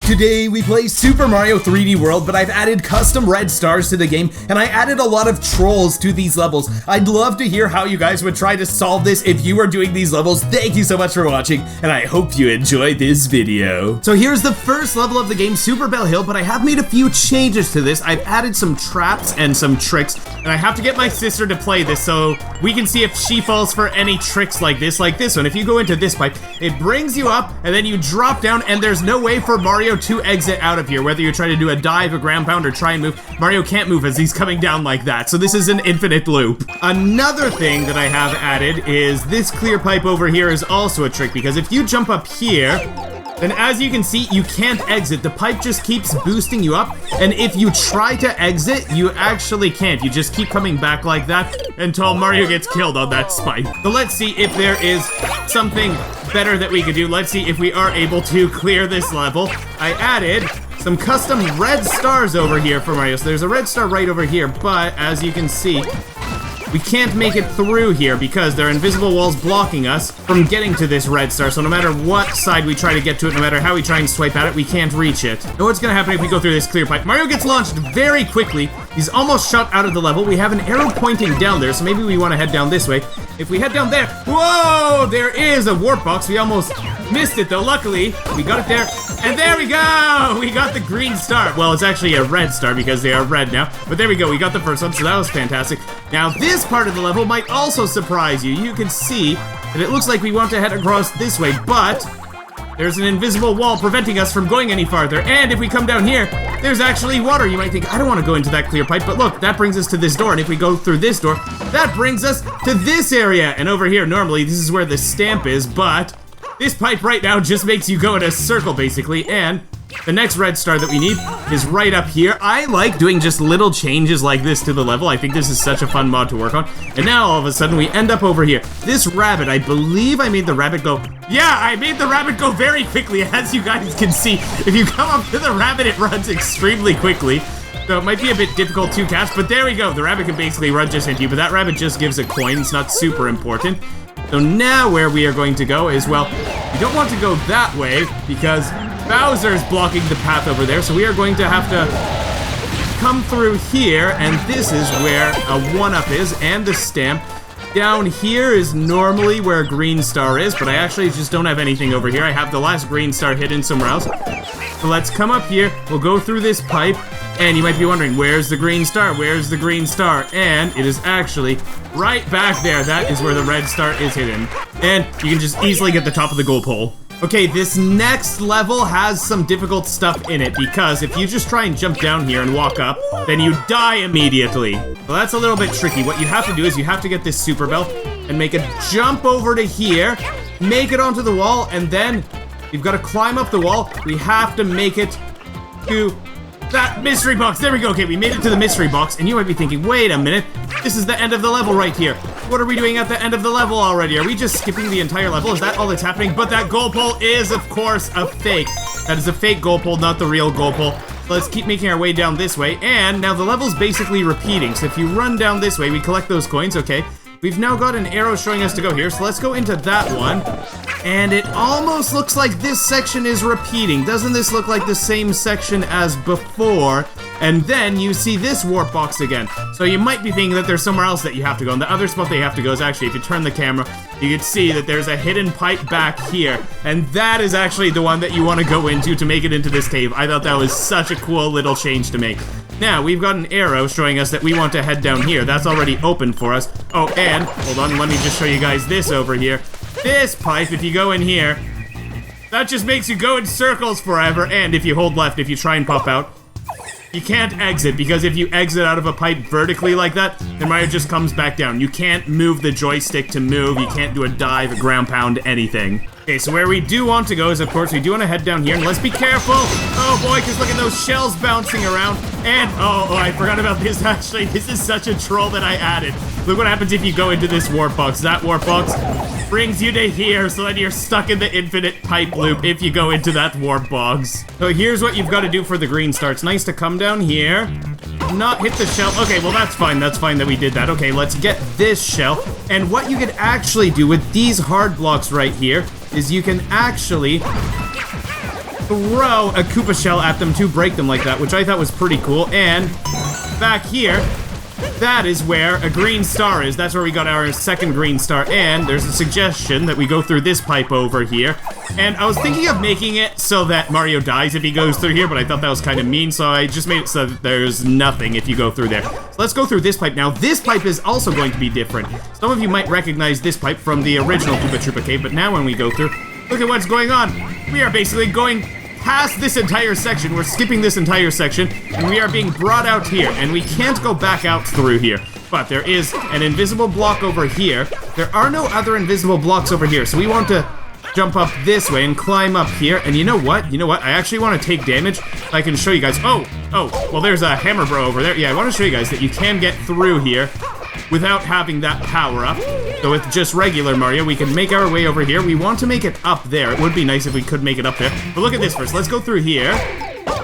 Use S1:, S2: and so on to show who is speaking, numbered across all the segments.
S1: Today we play Super Mario 3D World, but I've added custom red stars to the game, and I added a lot of trolls to these levels. I'd love to hear how you guys would try to solve this if you are doing these levels. Thank you so much for watching, and I hope you enjoyed this video. So here's the first level of the game, Super Bell Hill, but I have made a few changes to this. I've added some traps and some tricks, and I have to get my sister to play this so we can see if she falls for any tricks like this one. If you go into this pipe, it brings you up, and then you drop down, and there's no way for Mario to exit out of here. Whether you try to do a dive, a ground pound, or try and move, Mario can't move as he's coming down like that. So this is an infinite loop. Another thing that I have added is this clear pipe over here is also a trick, because if you jump up here, then as you can see, you can't exit. The pipe just keeps boosting you up, and if you try to exit, you actually can't. You just keep coming back like that until Mario gets killed on that spike. So let's see if there is something better that we could do. Let's see if we are able to clear this level. I added some custom red stars over here for Mario. So there's a red star right over here, but as you can see, we can't make it through here because there are invisible walls blocking us from getting to this red star. So no matter what side we try to get to it, no matter how we try and swipe at it, we can't reach it. Now what's gonna happen if we go through this clear pipe? Mario gets launched very quickly. He's almost shot out of the level. We have an arrow pointing down there, so maybe we want to head down this way. If we head down there, whoa, there is a warp box. We almost missed it though. Luckily, we got it there. And there we go! We got the green star. Well, it's actually a red star because they are red now. But there we go, we got the first one, so that was fantastic. Now, this part of the level might also surprise you. You can see that it looks like we want to head across this way, but there's an invisible wall preventing us from going any farther. And if we come down here, there's actually water. You might think, I don't want to go into that clear pipe, but look, that brings us to this door. And if we go through this door, that brings us to this area. And over here, normally, this is where the stamp is, but this pipe right now just makes you go in a circle, basically, and the next red star that we need is right up here. I like doing just little changes like this to the level. I think this is such a fun mod to work on. And now, all of a sudden, we end up over here. This rabbit, I believe I made the rabbit go... Yeah, I made the rabbit go very quickly, as you guys can see. If you come up to the rabbit, it runs extremely quickly. So it might be a bit difficult to catch, but there we go. The rabbit can basically run just into you, but that rabbit just gives a coin. It's not super important. So now where we are going to go is, well, we don't want to go that way because Bowser is blocking the path over there. So we are going to have to come through here, and this is where a 1-up is, and the stamp. Down here is normally where a green star is, but I actually just don't have anything over here. I have the last green star hidden somewhere else. So let's come up here, we'll go through this pipe, and you might be wondering, where's the green star? Where's the green star? And it is actually right back there. That is where the red star is hidden. And you can just easily get the top of the goal pole. Okay, this next level has some difficult stuff in it because if you just try and jump down here and walk up, then you die immediately. Well, that's a little bit tricky. What you have to do is you have to get this super bell and make a jump over to here, make it onto the wall, and then you've got to climb up the wall. We have to make it to that mystery box. There we go. Okay, we made it to the mystery box, and you might be thinking, wait a minute, this is the end of the level right here. What are we doing at the end of the level already? Are we just skipping the entire level? Is that all that's happening? But that goal pole is, of course, a fake. That is a fake goal pole, not the real goal pole. So let's keep making our way down this way, and now the level's basically repeating. So if you run down this way, we collect those coins, okay. We've now got an arrow showing us to go here, so let's go into that one. And it almost looks like this section is repeating. Doesn't this look like the same section as before? And then you see this warp box again. So you might be thinking that there's somewhere else that you have to go. And the other spot that you have to go is actually, if you turn the camera, you can see that there's a hidden pipe back here. And that is actually the one that you want to go into to make it into this cave. I thought that was such a cool little change to make. Now, we've got an arrow showing us that we want to head down here. That's already open for us. Oh, and, hold on, let me just show you guys this over here. This pipe, if you go in here, that just makes you go in circles forever. And if you hold left, if you try and pop out, you can't exit, because if you exit out of a pipe vertically like that, then Mario just comes back down. You can't move the joystick to move. You can't do a dive, a ground pound, anything. Okay, so where we do want to go is, of course, we do want to head down here, and let's be careful. Oh boy, because look at those shells bouncing around. And, oh, I forgot about this, actually. This is such a troll that I added. Look what happens if you go into this warp box. That warp box brings you to here, so then you're stuck in the infinite pipe loop if you go into that warp box. So here's what you've got to do for the green star. It's nice to come down here, not hit the shell. Okay, well, that's fine that we did that. Okay, let's get this shell. And what you could actually do with these hard blocks right here is you can actually throw a Koopa shell at them to break them like that, which I thought was pretty cool. And back here, that is where a green star is. That's where we got our second green star. And there's a suggestion that we go through this pipe over here. And I was thinking of making it so that Mario dies if he goes through here, but I thought that was kind of mean, so I just made it so that there's nothing if you go through there. So let's go through this pipe now. This pipe is also going to be different. Some of you might recognize this pipe from the original Koopa Troopa Cave, but now when we go through, look at what's going on. We are basically going past this entire section. We're skipping this entire section, and we are being brought out here, and we can't go back out through here. But there is an invisible block over here. There are no other invisible blocks over here, so we want to jump up this way and climb up here. And you know what? I actually want to take damage. I can show you guys. Oh, well, there's a hammer bro over there. Yeah, I want to show you guys that you can get through here without having that power up. So with just regular Mario, we can make our way over here. We want to make it up there. It would be nice if we could make it up there. But look at this first. Let's go through here.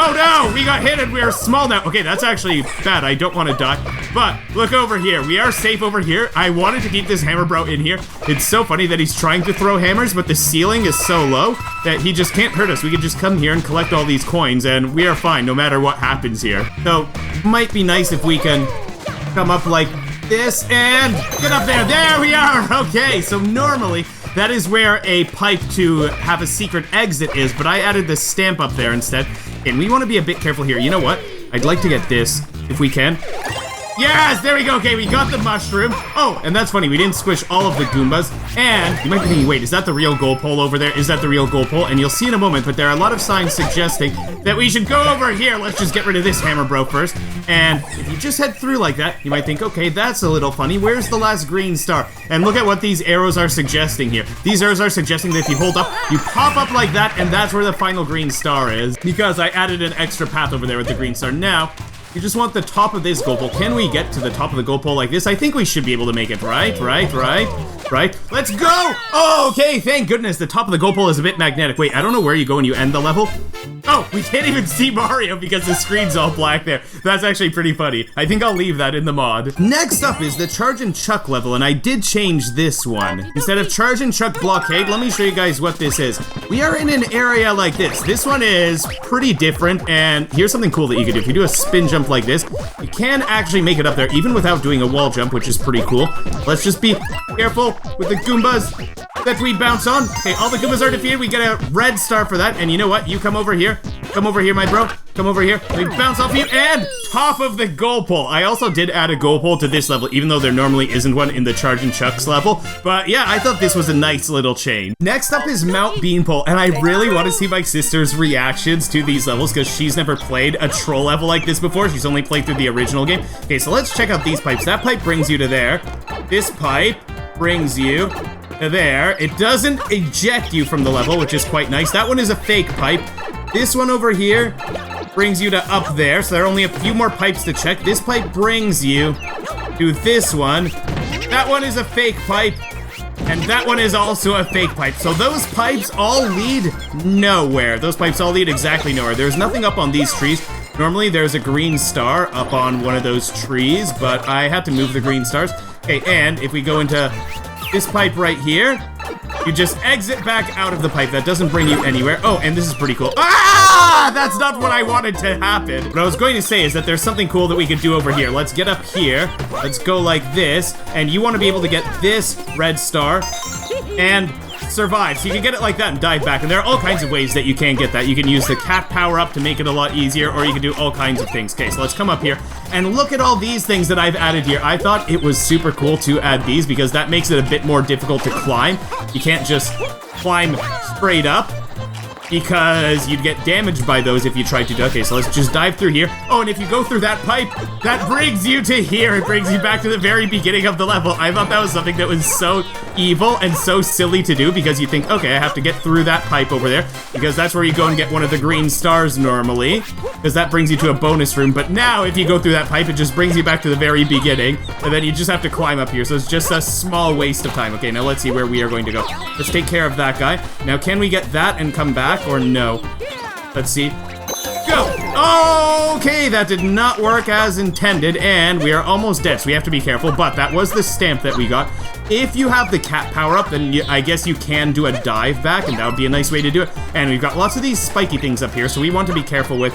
S1: Oh no, we got hit and we are small now. Okay, that's actually bad. I don't want to die. But look over here. We are safe over here. I wanted to keep this hammer bro in here. It's so funny that he's trying to throw hammers, but the ceiling is so low that he just can't hurt us. We can just come here and collect all these coins and we are fine no matter what happens here. So, might be nice if we can come up like this and get up there. There we are. Okay, so normally that is where a pipe to have a secret exit is, but I added the stamp up there instead. And we want to be a bit careful here. You know what? I'd like to get this, if we can. Yes, there we go. Okay, we got the mushroom. Oh, and that's funny. We didn't squish all of the Goombas. And you might be thinking, wait, is that the real goal pole over there? Is that the real goal pole? And you'll see in a moment, but there are a lot of signs suggesting that we should go over here. Let's just get rid of this hammer bro first. And if you just head through like that, you might think, okay, that's a little funny. Where's the last green star? And look at what these arrows are suggesting here. These arrows are suggesting that if you hold up, you pop up like that, and that's where the final green star is. Because I added an extra path over there with the green star. Now, you just want the top of this goal pole. Can we get to the top of the goal pole like this? I think we should be able to make it. Right. Let's go! Oh, okay, thank goodness. The top of the goal pole is a bit magnetic. Wait, I don't know where you go when you end the level. Oh, we can't even see Mario because the screen's all black there. That's actually pretty funny. I think I'll leave that in the mod. Next up is the Charge and Chuck level, and I did change this one. Instead of Charge and Chuck Blockade, let me show you guys what this is. We are in an area like this. This one is pretty different, and here's something cool that you can do. If you do a spin jump like this, you can actually make it up there, even without doing a wall jump, which is pretty cool. Let's just be careful with the Goombas that we bounce on. Okay, all the Goombas are defeated. We get a red star for that. And you know what? You come over here. Come over here, my bro. Come over here. We bounce off you. And top of the goal pole. I also did add a goal pole to this level, even though there normally isn't one in the Charge and Chucks level. But yeah, I thought this was a nice little change. Next up is Mount Beanpole. And I really want to see my sister's reactions to these levels because she's never played a troll level like this before. She's only played through the original game. Okay, so let's check out these pipes. That pipe brings you to there. This pipe brings you there. It doesn't eject you from the level, which is quite nice. That one is a fake pipe. This one over here brings you to up there, so there are only a few more pipes to check. This pipe brings you to this one. That one is a fake pipe, and that one is also a fake pipe. So those pipes all lead nowhere. Those pipes all lead exactly nowhere. There's nothing up on these trees. Normally there's a green star up on one of those trees, but I had to move the green stars. Okay, and if we go into this pipe right here, you just exit back out of the pipe. That doesn't bring you anywhere. Oh, and this is pretty cool. Ah! That's not what I wanted to happen. What I was going to say is that there's something cool that we could do over here. Let's get up here. Let's go like this. And you want to be able to get this red star and survive. So you can get it like that and dive back. And there are all kinds of ways that you can get that. You can use the cat power up to make it a lot easier, or you can do all kinds of things. Okay, so let's come up here and look at all these things that I've added here. I thought it was super cool to add these because that makes it a bit more difficult to climb. You can't just climb straight up because you'd get damaged by those if you tried to. Okay, so let's just dive through here. Oh, and if you go through that pipe, that brings you to here. It brings you back to the very beginning of the level. I thought that was something that was so evil and so silly to do because you think, okay, I have to get through that pipe over there because that's where you go and get one of the green stars normally because that brings you to a bonus room. But now if you go through that pipe, it just brings you back to the very beginning and then you just have to climb up here. So it's just a small waste of time. Okay, now let's see where we are going to go. Let's take care of that guy. Now, can we get that and come back? Or no? Let's see. Go! Okay, that did not work as intended, and we are almost dead, so we have to be careful, but that was the stamp that we got. If you have the cat power-up, then I guess you can do a dive back, and that would be a nice way to do it. And we've got lots of these spiky things up here, so we want to be careful with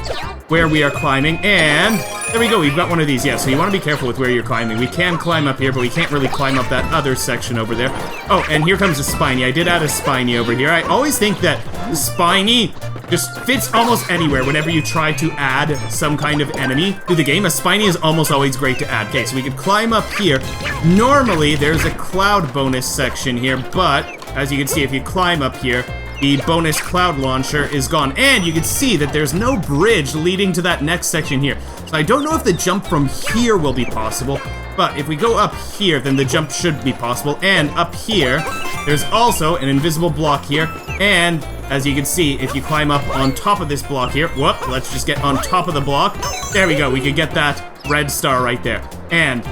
S1: where we are climbing. And there we go, we've got one of these. Yeah, so you want to be careful with where you're climbing. We can climb up here, but we can't really climb up that other section over there. Oh, and here comes a spiny. I did add a spiny over here. I always think that the spiny just fits almost anywhere whenever you try to add some kind of enemy to the game. A spiny is almost always great to add. Okay, so we could climb up here. Normally, there's a cloud bonus section here, but as you can see, if you climb up here, the bonus cloud launcher is gone. And you can see that there's no bridge leading to that next section here. So I don't know if the jump from here will be possible, but if we go up here, then the jump should be possible. And up here, there's also an invisible block here. And as you can see, if you climb up on top of this block here, whoop, let's just get on top of the block. There we go, we could get that red star right there. And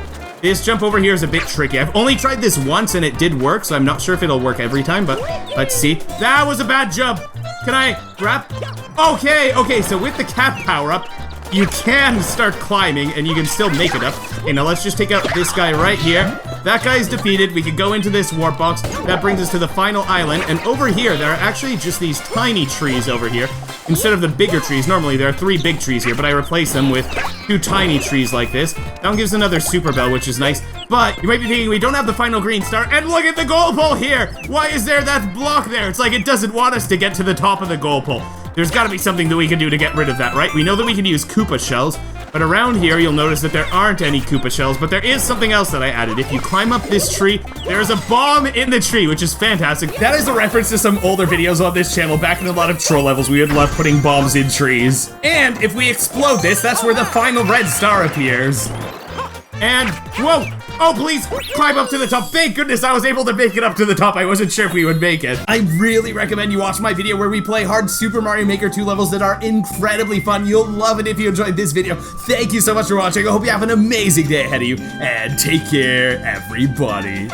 S1: this jump over here is a bit tricky. I've only tried this once and it did work, so I'm not sure if it'll work every time, but let's see. That was a bad jump. Can I grab? Okay, so with the cat power-up, you can start climbing and you can still make it up. Okay, now let's just take out this guy right here. That guy's defeated. We can go into this warp box. That brings us to the final island. And over here, there are actually just these tiny trees over here instead of the bigger trees. Normally, there are 3 big trees here, but I replaced them with 2 tiny trees like this. That one gives another super bell, which is nice. But you might be thinking we don't have the final green star. And look at the goal pole here. Why is there that block there? It's like it doesn't want us to get to the top of the goal pole. There's got to be something that we can do to get rid of that, right? We know that we can use Koopa shells, but around here you'll notice that there aren't any Koopa shells, but there is something else that I added. If you climb up this tree, there's a bomb in the tree, which is fantastic. That is a reference to some older videos on this channel. Back in a lot of troll levels, we would love putting bombs in trees. And if we explode this, that's where the final red star appears. And, whoa! Oh, please, climb up to the top. Thank goodness I was able to make it up to the top. I wasn't sure if we would make it. I really recommend you watch my video where we play hard Super Mario Maker 2 levels that are incredibly fun. You'll love it if you enjoyed this video. Thank you so much for watching. I hope you have an amazing day ahead of you. And take care, everybody.